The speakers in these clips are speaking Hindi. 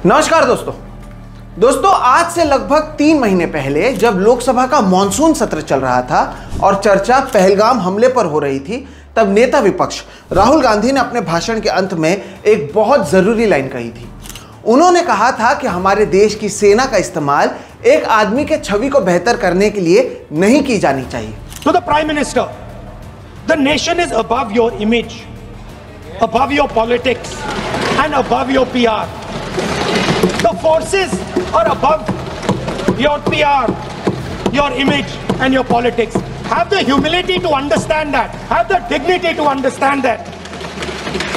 नमस्कार दोस्तों आज से लगभग 3 महीने पहले जब लोकसभा का मॉनसून सत्र चल रहा था और चर्चा पहलगाम हमले पर हो रही थी, तब नेता विपक्ष राहुल गांधी ने अपने भाषण के अंत में एक बहुत जरूरी लाइन कही थी। उन्होंने कहा था कि हमारे देश की सेना का इस्तेमाल एक आदमी के छवि को बेहतर करने के लिए नहीं की जानी चाहिए। To the Prime Minister, the nation is above your image, above your politics and above your PR. The forces are above your PR, your image and your politics. Have the humility to understand that. Have the dignity to understand that.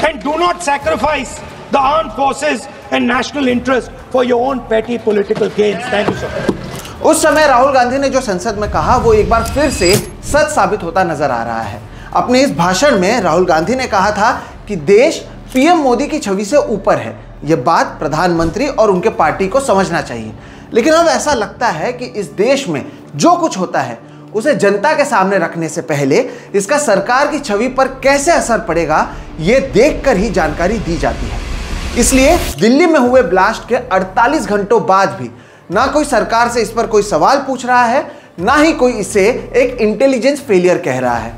And do not sacrifice the armed forces and national interest for your own petty political gains. Thank you, sir. उस समय राहुल गांधी ने जो संसद में कहा वो एक बार फिर से सच साबित होता नजर आ रहा है। अपने इस भाषण में राहुल गांधी ने कहा था कि देश पीएम मोदी की छवि से ऊपर है। यह बात प्रधानमंत्री और उनके पार्टी को समझना चाहिए। लेकिन अब ऐसा लगता है कि इस देश में जो कुछ होता है उसे जनता के सामने रखने से पहले इसका सरकार की छवि पर कैसे असर पड़ेगा ये देखकर ही जानकारी दी जाती है। इसलिए दिल्ली में हुए ब्लास्ट के 48 घंटों बाद भी ना कोई सरकार से इस पर कोई सवाल पूछ रहा है, ना ही कोई इसे एक इंटेलिजेंस फेलियर कह रहा है।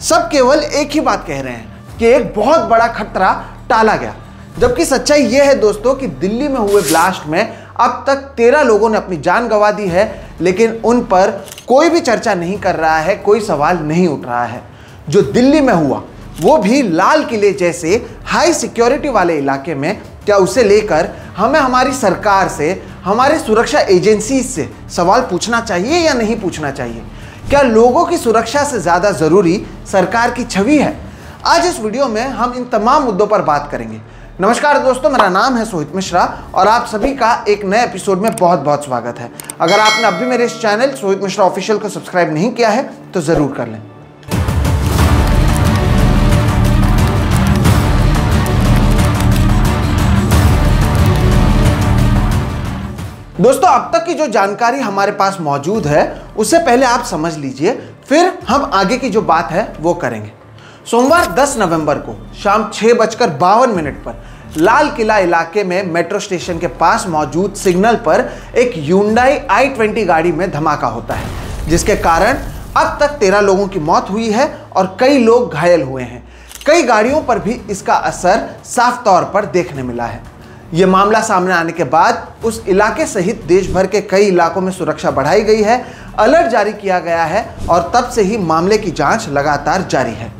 सब केवल एक ही बात कह रहे हैं कि एक बहुत बड़ा खतरा टाला गया। जबकि सच्चाई यह है दोस्तों कि दिल्ली में हुए ब्लास्ट में अब तक 13 लोगों ने अपनी जान गंवा दी है, लेकिन उन पर कोई भी चर्चा नहीं कर रहा है, कोई सवाल नहीं उठ रहा है। जो दिल्ली में हुआ वो भी लाल किले जैसे हाई सिक्योरिटी वाले इलाके में, क्या उसे लेकर हमें हमारी सरकार से, हमारे सुरक्षा एजेंसी से सवाल पूछना चाहिए या नहीं पूछना चाहिए? क्या लोगों की सुरक्षा से ज़्यादा ज़रूरी सरकार की छवि है? आज इस वीडियो में हम इन तमाम मुद्दों पर बात करेंगे। नमस्कार दोस्तों, मेरा नाम है सोहित मिश्रा और आप सभी का एक नए एपिसोड में बहुत बहुत स्वागत है। अगर आपने अभी मेरे इस चैनल सोहित मिश्रा ऑफिशियल को सब्सक्राइब नहीं किया है तो ज़रूर कर लें। दोस्तों, अब तक की जो जानकारी हमारे पास मौजूद है उससे पहले आप समझ लीजिए, फिर हम आगे की जो बात है वो करेंगे। सोमवार 10 नवंबर को शाम 6:52 पर लाल किला इलाके में मेट्रो स्टेशन के पास मौजूद सिग्नल पर एक Hyundai i20 गाड़ी में धमाका होता है, जिसके कारण अब तक 13 लोगों की मौत हुई है और कई लोग घायल हुए हैं। कई गाड़ियों पर भी इसका असर साफ तौर पर देखने मिला है। यह मामला सामने आने के बाद उस इलाके सहित देश भर के कई इलाकों में सुरक्षा बढ़ाई गई है, अलर्ट जारी किया गया है और तब से ही मामले की जांच लगातार जारी है।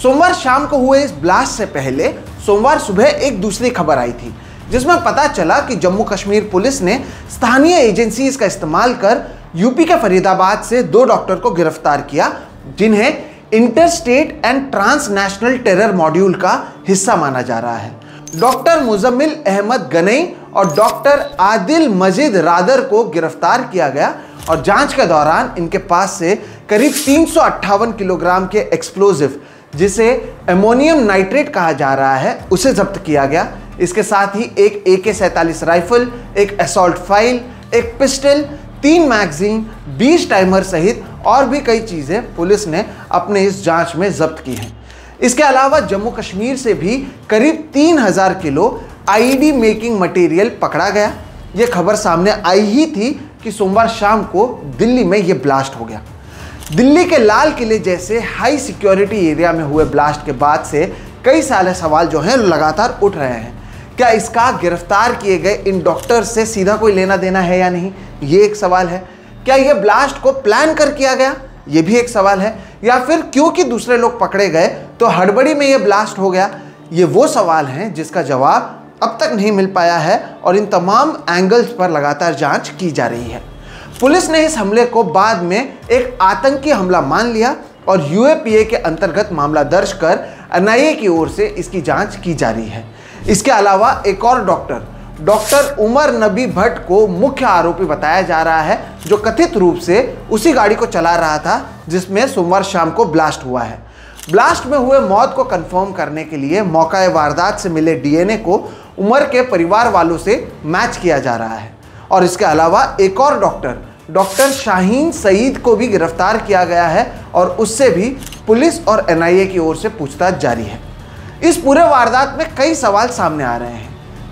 सोमवार शाम को हुए इस ब्लास्ट से पहले सोमवार सुबह एक दूसरी खबर आई थी, जिसमें पता चला कि जम्मू कश्मीर पुलिस ने स्थानीय एजेंसीज का इस्तेमाल कर यूपी के फरीदाबाद से 2 डॉक्टर को गिरफ्तार किया, जिन्हें interstate and transnational terror module का हिस्सा माना जा रहा है। डॉक्टर मुजम्मिल अहमद गनई और डॉक्टर आदिल मजीद रादर को गिरफ्तार किया गया और जांच के दौरान इनके पास से करीब 358 किलोग्राम के एक्सप्लोजिव, जिसे अमोनियम नाइट्रेट कहा जा रहा है, उसे जब्त किया गया। इसके साथ ही एक AK-47 राइफल, एक असॉल्ट फाइल, एक पिस्टल, 3 मैगजीन, 20 टाइमर सहित और भी कई चीज़ें पुलिस ने अपने इस जांच में जब्त की हैं। इसके अलावा जम्मू कश्मीर से भी करीब 3000 किलो IED मेकिंग मटेरियल पकड़ा गया। ये खबर सामने आई ही थी कि सोमवार शाम को दिल्ली में ये ब्लास्ट हो गया। दिल्ली के लाल किले जैसे हाई सिक्योरिटी एरिया में हुए ब्लास्ट के बाद से कई सारे सवाल जो हैं लगातार उठ रहे हैं। क्या इसका गिरफ्तार किए गए इन डॉक्टर से सीधा कोई लेना देना है या नहीं, ये एक सवाल है। क्या यह ब्लास्ट को प्लान कर किया गया, ये भी एक सवाल है। या फिर क्योंकि दूसरे लोग पकड़े गए तो हड़बड़ी में यह ब्लास्ट हो गया, ये वो सवाल हैं जिसका जवाब अब तक नहीं मिल पाया है और इन तमाम एंगल्स पर लगातार जांच की जा रही है। पुलिस ने इस हमले को बाद में एक आतंकी हमला मान लिया और UAPA के अंतर्गत मामला दर्ज कर NIA की ओर से इसकी जांच की जा रही है। इसके अलावा एक और डॉक्टर उमर नबी भट्ट को मुख्य आरोपी बताया जा रहा है, जो कथित रूप से उसी गाड़ी को चला रहा था जिसमें सोमवार शाम को ब्लास्ट हुआ है। ब्लास्ट में हुए मौत को कंफर्म करने के लिए मौका वारदात से मिले DNA को उमर के परिवार वालों से मैच किया जा रहा है। और इसके अलावा एक और डॉक्टर शाहीन सईद को भी गिरफ्तार किया गया है और उससे भी पुलिस और NIA की ओर से पूछताछ जारी है। इस पूरे वारदात में कई सवाल सामने आ रहे हैं,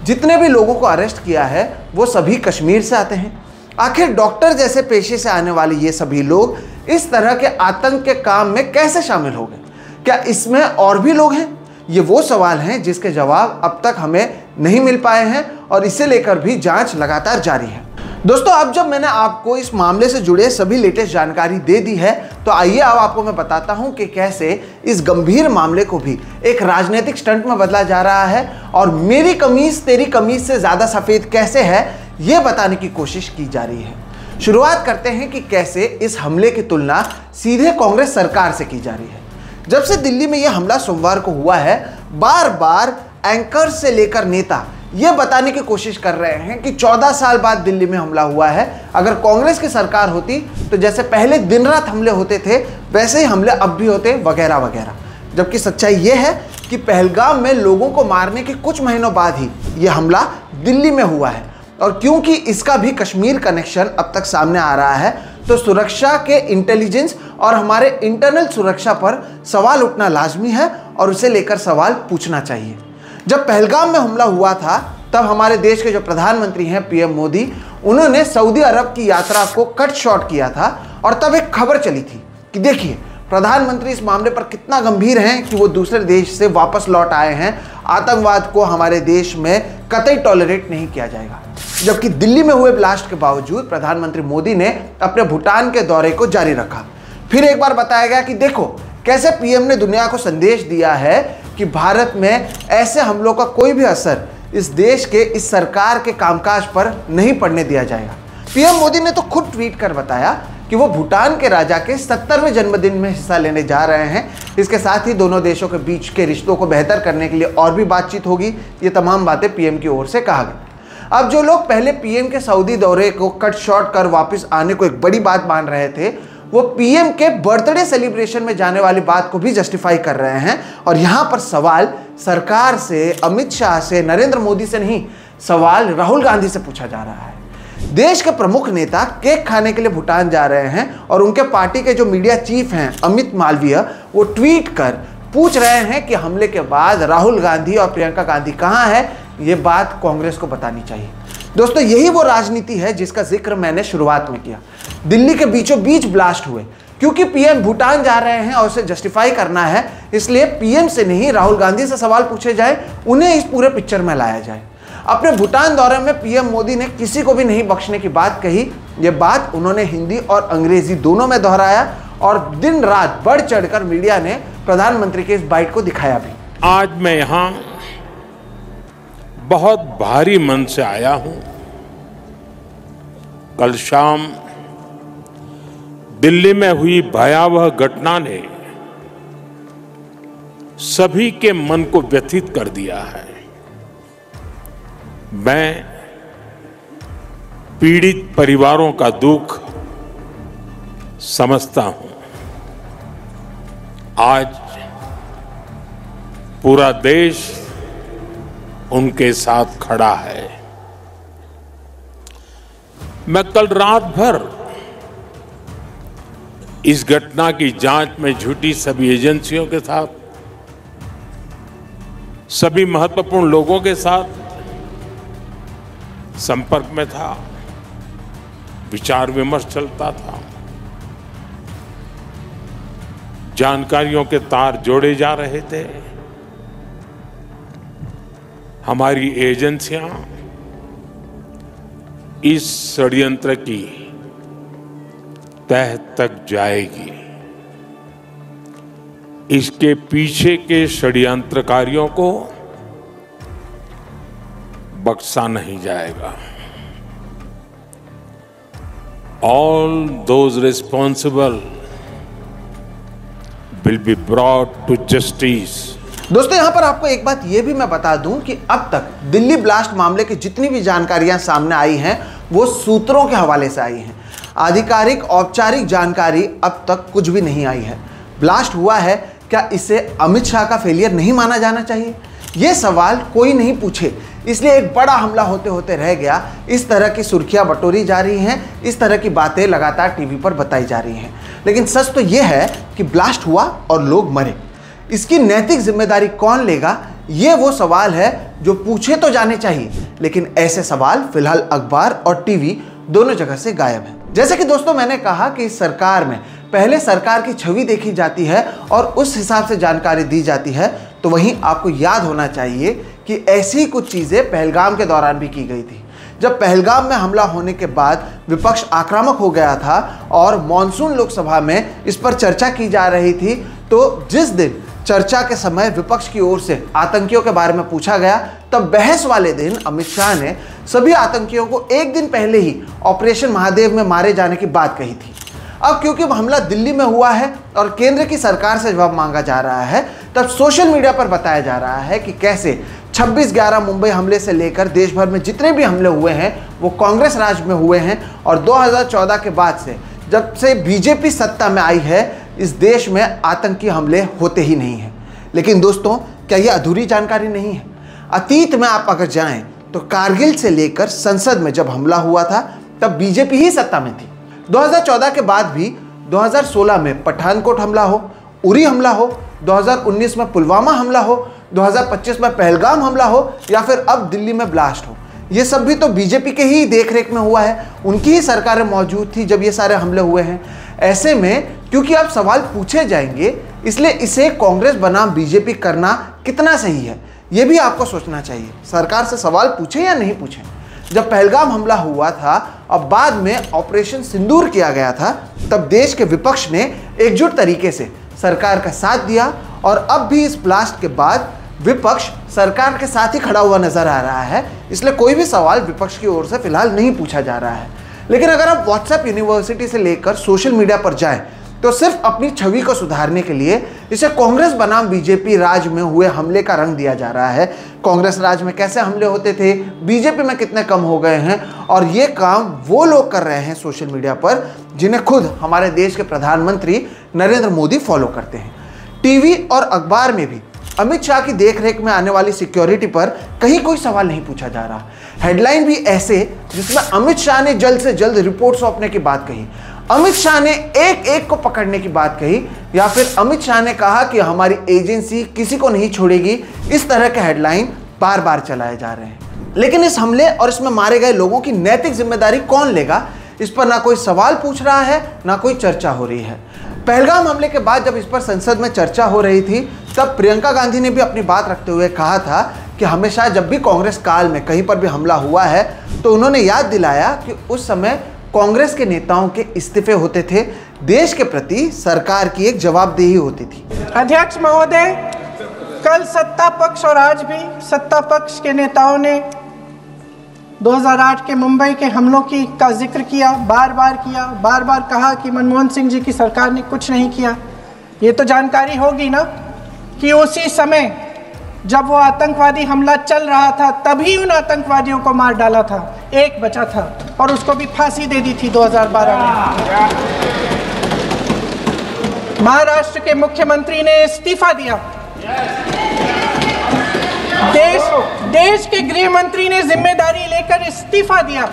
जितने भी लोगों को अरेस्ट किया है वो सभी कश्मीर से आते हैं। आखिर डॉक्टर जैसे पेशे से आने वाले ये सभी लोग इस तरह के आतंक के काम में कैसे शामिल हो गए? क्या इसमें और भी लोग हैं? ये वो सवाल हैं जिसके जवाब अब तक हमें नहीं मिल पाए हैं और इसे लेकर भी जांच लगातार जारी है। दोस्तों, अब जब मैंने आपको इस मामले से जुड़े सभी लेटेस्ट जानकारी दे दी है, तो आइए अब आपको मैं बताता हूं कि कैसे इस गंभीर मामले को भी एक राजनीतिक स्टंट में बदला जा रहा है और मेरी कमीज तेरी कमीज से ज्यादा सफेद कैसे है यह बताने की कोशिश की जा रही है। शुरुआत करते हैं कि कैसे इस हमले की तुलना सीधे कांग्रेस सरकार से की जा रही है। जब से दिल्ली में यह हमला सोमवार को हुआ है, बार बार एंकर से लेकर नेता यह बताने की कोशिश कर रहे हैं कि 14 साल बाद दिल्ली में हमला हुआ है। अगर कांग्रेस की सरकार होती तो जैसे पहले दिन रात हमले होते थे वैसे ही हमले अब भी होते, वगैरह वगैरह। जबकि सच्चाई यह है कि पहलगाम में लोगों को मारने के कुछ महीनों बाद ही यह हमला दिल्ली में हुआ है। और क्योंकि इसका भी कश्मीर कनेक्शन अब तक सामने आ रहा है, तो सुरक्षा के इंटेलिजेंस और हमारे इंटरनल सुरक्षा पर सवाल उठना लाजमी है और उसे लेकर सवाल पूछना चाहिए। जब पहलगाम में हमला हुआ था तब हमारे देश के जो प्रधानमंत्री हैं पीएम मोदी, उन्होंने सऊदी अरब की यात्रा को कट शॉर्ट किया था और तब एक खबर चली थी कि देखिए प्रधानमंत्री इस मामले पर कितना गंभीर हैं कि वो दूसरे देश से वापस लौट आए हैं। आतंकवाद को हमारे देश में कतई टॉलरेट नहीं किया जाएगा। जबकि दिल्ली में हुए ब्लास्ट के बावजूद प्रधानमंत्री मोदी ने अपने भूटान के दौरे को जारी रखा। फिर एक बार बताया गया कि देखो कैसे पीएम ने दुनिया को संदेश दिया है कि भारत में ऐसे हमलों का कोई भी असर इस देश के इस सरकार के कामकाज पर नहीं पड़ने दिया जाएगा। पीएम मोदी ने तो खुद ट्वीट कर बताया कि वो भूटान के राजा के 70वें जन्मदिन में हिस्सा लेने जा रहे हैं। इसके साथ ही दोनों देशों के बीच के रिश्तों को बेहतर करने के लिए और भी बातचीत होगी। ये तमाम बातें पीएम की ओर से कहा गया। अब जो लोग पहले पीएम के सऊदी दौरे को कट शॉर्ट कर वापस आने को एक बड़ी बात मान रहे थे, वो पीएम के बर्थडे सेलिब्रेशन में जाने वाली बात को भी जस्टिफाई कर रहे हैं। और यहां पर सवाल सरकार से, अमित शाह से, नरेंद्र मोदी से नहीं, सवाल राहुल गांधी से पूछा जा रहा है। देश के प्रमुख नेता केक खाने के लिए भूटान जा रहे हैं और उनके पार्टी के जो मीडिया चीफ हैं अमित मालवीय, वो ट्वीट कर पूछ रहे हैं कि हमले के बाद राहुल गांधी और प्रियंका गांधी कहां है। ये बात कांग्रेस को बतानी चाहिए। दोस्तों, यही वो राजनीति है जिसका जिक्र मैंने शुरुआत में किया। दिल्ली के बीचों बीच ब्लास्ट हुए क्योंकि पीएम भूटान जा रहे हैं और उसे जस्टिफाई करना है, इसलिए पीएम से नहीं राहुल गांधी से सवाल पूछे जाए, उन्हें इस पूरे पिक्चर में लाया जाए। अपने भूटान दौरे में पीएम मोदी ने किसी को भी नहीं बख्शने की बात कही। यह बात उन्होंने हिंदी और अंग्रेजी दोनों में दोहराया और दिन रात बढ़ चढ़कर मीडिया ने प्रधानमंत्री के इस बाइट को दिखाया भी। आज मैं यहां बहुत भारी मन से आया हूं। कल शाम दिल्ली में हुई भयावह घटना ने सभी के मन को व्यथित कर दिया है। मैं पीड़ित परिवारों का दुख समझता हूं। आज पूरा देश उनके साथ खड़ा है। मैं कल रात भर इस घटना की जांच में जुटी सभी एजेंसियों के साथ, सभी महत्वपूर्ण लोगों के साथ संपर्क में था, विचार विमर्श चलता था, जानकारियों के तार जोड़े जा रहे थे। हमारी एजेंसियां इस षड्यंत्र की तह तक जाएगी। इसके पीछे के षड्यंत्रकारियों को बख्शा नहीं जाएगा। All those responsible will be brought to justice. दोस्तों, यहां पर आपको एक बात यह भी मैं बता दूं कि अब तक दिल्ली ब्लास्ट मामले की जितनी भी जानकारियां सामने आई हैं वो सूत्रों के हवाले से आई हैं। आधिकारिक औपचारिक जानकारी अब तक कुछ भी नहीं आई है। ब्लास्ट हुआ है, क्या इसे अमित शाह का फेलियर नहीं माना जाना चाहिए? यह सवाल कोई नहीं पूछे, इसलिए एक बड़ा हमला होते होते रह गया। इस तरह की सुर्खियां बटोरी जा रही हैं, इस तरह की बातें लगातार टीवी पर बताई जा रही हैं। लेकिन सच तो यह है कि ब्लास्ट हुआ और लोग मरे। इसकी नैतिक जिम्मेदारी कौन लेगा, ये वो सवाल है जो पूछे तो जाने चाहिए, लेकिन ऐसे सवाल फिलहाल अखबार और टीवी दोनों जगह से गायब हैं। जैसे कि दोस्तों मैंने कहा कि इस सरकार में पहले सरकार की छवि देखी जाती है और उस हिसाब से जानकारी दी जाती है, तो वहीं आपको याद होना चाहिए कि ऐसी कुछ चीज़ें पहलगाम के दौरान भी की गई थी। जब पहलगाम में हमला होने के बाद विपक्ष आक्रामक हो गया था और मॉनसून लोकसभा में इस पर चर्चा की जा रही थी, तो जिस दिन चर्चा के समय विपक्ष की ओर से आतंकियों के बारे में पूछा गया, तब बहस वाले दिन अमित शाह ने सभी आतंकियों को एक दिन पहले ही ऑपरेशन महादेव में मारे जाने की बात कही थी। अब क्योंकि हमला दिल्ली में हुआ है और केंद्र की सरकार से जवाब मांगा जा रहा है, तब सोशल मीडिया पर बताया जा रहा है कि कैसे 26/11 मुंबई हमले से लेकर देश भर में जितने भी हमले हुए हैं वो कांग्रेस राज में हुए हैं, और 2014 के बाद से जब से बीजेपी सत्ता में आई है, इस देश में आतंकी हमले होते ही नहीं हैं। लेकिन दोस्तों, क्या यह अधूरी जानकारी नहीं है? अतीत में आप अगर जाएं तो कारगिल से लेकर संसद में जब हमला हुआ था तब बीजेपी ही सत्ता में थी। 2014 के बाद भी 2016 में पठानकोट हमला हो, उरी हमला हो, 2019 में पुलवामा हमला हो, 2025 में पहलगाम हमला हो, या फिर अब दिल्ली में ब्लास्ट हो, ये सब भी तो बीजेपी के ही देखरेख में हुआ है। उनकी ही सरकारें मौजूद थी जब ये सारे हमले हुए हैं। ऐसे में क्योंकि अब सवाल पूछे जाएंगे, इसलिए इसे कांग्रेस बनाम बीजेपी करना कितना सही है, ये भी आपको सोचना चाहिए। सरकार से सवाल पूछे या नहीं पूछे। जब पहलगाम हमला हुआ था और बाद में ऑपरेशन सिंदूर किया गया था, तब देश के विपक्ष ने एकजुट तरीके से सरकार का साथ दिया, और अब भी इस ब्लास्ट के बाद विपक्ष सरकार के साथ ही खड़ा हुआ नजर आ रहा है। इसलिए कोई भी सवाल विपक्ष की ओर से फिलहाल नहीं पूछा जा रहा है। लेकिन अगर आप व्हाट्सएप यूनिवर्सिटी से लेकर सोशल मीडिया पर जाएं, तो सिर्फ अपनी छवि को सुधारने के लिए इसे कांग्रेस बनाम बीजेपी राज में हुए हमले का रंग दिया जा रहा है। कांग्रेस राज में कैसे हमले होते थे, बीजेपी में कितने कम हो गए हैं, और ये काम वो लोग कर रहे हैं सोशल मीडिया पर जिन्हें खुद हमारे देश के प्रधानमंत्री नरेंद्र मोदी फॉलो करते हैं। टीवी और अखबार में भी अमित शाह की देखरेख में आने वाली सिक्योरिटी पर कहीं कोई सवाल नहीं पूछा जा रहा। हेडलाइन भी ऐसे जिसमें अमित शाह ने जल्द से जल्द रिपोर्ट सौंपने की बात कही, अमित शाह ने एक एक को पकड़ने की बात कही, या फिर अमित शाह ने कहा कि हमारी एजेंसी किसी को नहीं छोड़ेगी। इस तरह के हेडलाइन बार बार चलाए जा रहे हैं। लेकिन इस हमले और इसमें मारे गए लोगों की नैतिक जिम्मेदारी कौन लेगा, इस पर ना कोई सवाल पूछ रहा है, ना कोई चर्चा हो रही है। पहलगाम हमले के बाद जब इस पर संसद में चर्चा हो रही थी, तब प्रियंका गांधी ने भी अपनी बात रखते हुए कहा था कि हमेशा जब भी कांग्रेस काल में कहीं पर भी हमला हुआ है, तो उन्होंने याद दिलाया कि उस समय कांग्रेस के नेताओं के इस्तीफे होते थे, देश के प्रति सरकार की एक जवाबदेही होती थी। अध्यक्ष महोदय, कल सत्ता पक्ष और आज भी सत्ता पक्ष के नेताओं ने 2008 के मुंबई के हमलों का जिक्र किया, बार बार कहा कि मनमोहन सिंह जी की सरकार ने कुछ नहीं किया। ये तो जानकारी होगी ना कि उसी समय जब वो आतंकवादी हमला चल रहा था, तभी उन आतंकवादियों को मार डाला था, एक बचा था और उसको भी फांसी दे दी थी 2012 में। महाराष्ट्र के मुख्यमंत्री ने इस्तीफा दिया, देश के गृह मंत्री ने जिम्मेदारी लेकर इस्तीफा दिया।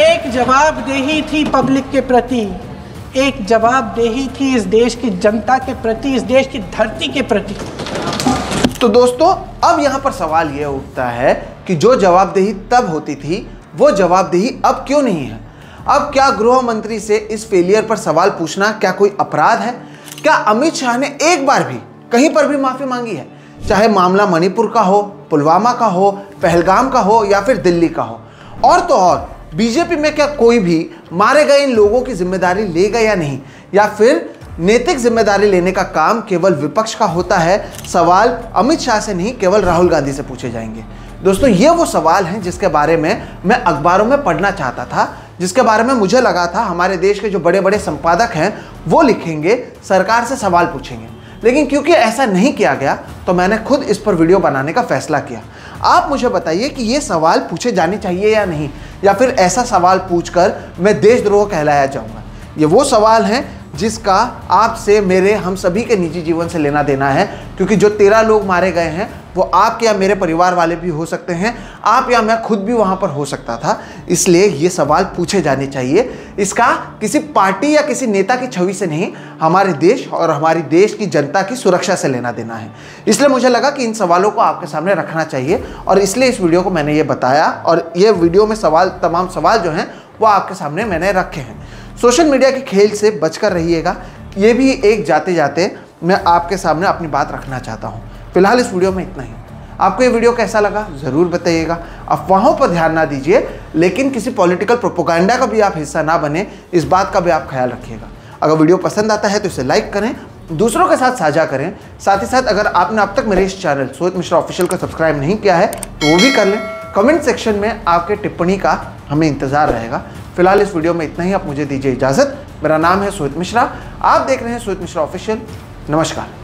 एक जवाबदेही थी पब्लिक के प्रति, एक जवाबदेही थी इस देश की जनता के प्रति, इस देश की धरती के प्रति। तो दोस्तों, अब यहाँ पर सवाल यह उठता है कि जो जवाबदेही तब होती थी, वो जवाबदेही अब क्यों नहीं है? अब क्या गृह मंत्री से इस फेलियर पर सवाल पूछना क्या कोई अपराध है? क्या अमित शाह ने एक बार भी कहीं पर भी माफी मांगी है? चाहे मामला मणिपुर का हो, पुलवामा का हो, पहलगाम का हो, या फिर दिल्ली का हो। और तो और बीजेपी में क्या कोई भी मारे गए इन लोगों की जिम्मेदारी लेगा या नहीं, या फिर नैतिक जिम्मेदारी लेने का काम केवल विपक्ष का होता है? सवाल अमित शाह से नहीं, केवल राहुल गांधी से पूछे जाएंगे। दोस्तों, ये वो सवाल हैं जिसके बारे में मैं अखबारों में पढ़ना चाहता था, जिसके बारे में मुझे लगा था हमारे देश के जो बड़े बड़े संपादक हैं वो लिखेंगे, सरकार से सवाल पूछेंगे। लेकिन क्योंकि ऐसा नहीं किया गया, तो मैंने खुद इस पर वीडियो बनाने का फैसला किया। आप मुझे बताइए कि ये सवाल पूछे जाने चाहिए या नहीं, या फिर ऐसा सवाल पूछकर मैं देशद्रोह कहलाया जाऊंगा। ये वो सवाल हैं जिसका आपसे, मेरे, हम सभी के निजी जीवन से लेना देना है, क्योंकि जो 13 लोग मारे गए हैं वो आपके या मेरे परिवार वाले भी हो सकते हैं, आप या मैं खुद भी वहाँ पर हो सकता था। इसलिए ये सवाल पूछे जाने चाहिए। इसका किसी पार्टी या किसी नेता की छवि से नहीं, हमारे देश और हमारी देश की जनता की सुरक्षा से लेना देना है। इसलिए मुझे लगा कि इन सवालों को आपके सामने रखना चाहिए और इसलिए इस वीडियो को मैंने ये बताया और ये वीडियो में तमाम सवाल जो हैं वो आपके सामने मैंने रखे हैं। सोशल मीडिया के खेल से बचकर रहिएगा, ये भी एक जाते जाते मैं आपके सामने अपनी बात रखना चाहता हूँ। फिलहाल इस वीडियो में इतना ही। आपको ये वीडियो कैसा लगा ज़रूर बताइएगा। अफवाहों पर ध्यान ना दीजिए, लेकिन किसी पॉलिटिकल प्रोपेगेंडा का भी आप हिस्सा ना बने, इस बात का भी आप ख्याल रखिएगा। अगर वीडियो पसंद आता है तो इसे लाइक करें, दूसरों के साथ साझा करें। साथ ही साथ अगर आपने अब तक मेरे इस चैनल सोहित मिश्रा ऑफिशियल को सब्सक्राइब नहीं किया है तो वो भी कर लें। कमेंट सेक्शन में आपके टिप्पणी का हमें इंतज़ार रहेगा। फिलहाल इस वीडियो में इतना ही। आप मुझे दीजिए इजाज़त। मेरा नाम है सोहित मिश्रा, आप देख रहे हैं सोहित मिश्रा ऑफिशियल। नमस्कार।